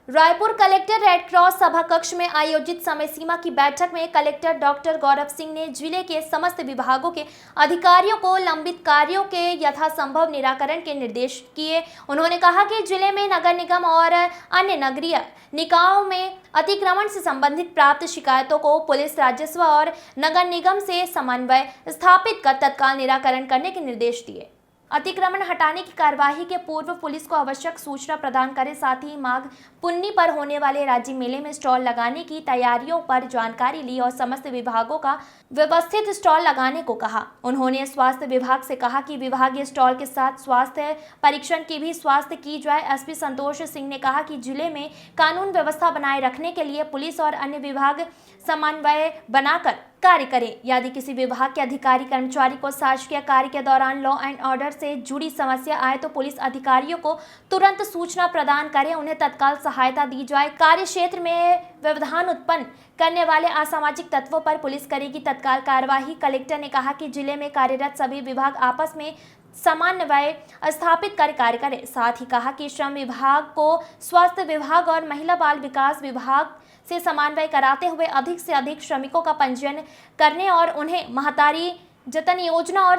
Raipur collector red cross सभा कक्ष में आयोजित समय सीमा की बैठक में कलेक्टर डॉक्टर गौरव सिंह ने जिले के समस्त विभागों के अधिकारियों को लंबित कार्यों के यथासंभव निराकरण के निर्देश किए। उन्होंने कहा कि जिले में नगर निगम और अन्य नगरीय निकायों में अतिक्रमण से संबंधित प्राप्त शिकायतों को पुलिस, राजस्व और नगर निगम से समन्वय स्थापित कर तत्काल निराकरण करने के निर्देश दिए। अतिक्रमण हटाने की कार्यवाही के पूर्व पुलिस को आवश्यक सूचना प्रदान करें, साथ ही माघ पुन्नी पर होने वाले राज्य मेले में स्टॉल लगाने की तैयारियों पर जानकारी ली और समस्त विभागों का व्यवस्थित स्टॉल लगाने को कहा। उन्होंने स्वास्थ्य विभाग से कहा कि विभागीय स्टॉल के साथ स्वास्थ्य परीक्षण की भी स्वास्थ्य की जाए। एसपी संतोष सिंह ने कहा कि जिले में कानून व्यवस्था बनाए रखने के लिए पुलिस और अन्य विभाग समन्वय बनाकर कार्य करें। यदि किसी विभाग के अधिकारी कर्मचारी को शासकीय कार्य के दौरान लॉ एंड ऑर्डर से जुड़ी समस्या आए तो पुलिस अधिकारियों को तुरंत सूचना प्रदान करें, उन्हें तत्काल सहायता दी जाए। कार्य क्षेत्र में व्यवधान उत्पन्न करने वाले असामाजिक तत्वों पर पुलिस करेगी तत्काल कार्यवाही। कलेक्टर ने कहा कि जिले में कार्यरत सभी विभाग आपस में समन्वय स्थापित कर कार्य करें। साथ ही कहा कि श्रम विभाग को स्वास्थ्य विभाग और महिला बाल विकास विभाग से समन्वय कराते हुए अधिक से अधिक श्रमिकों का पंजीयन करने और उन्हें महतारी जतन योजना और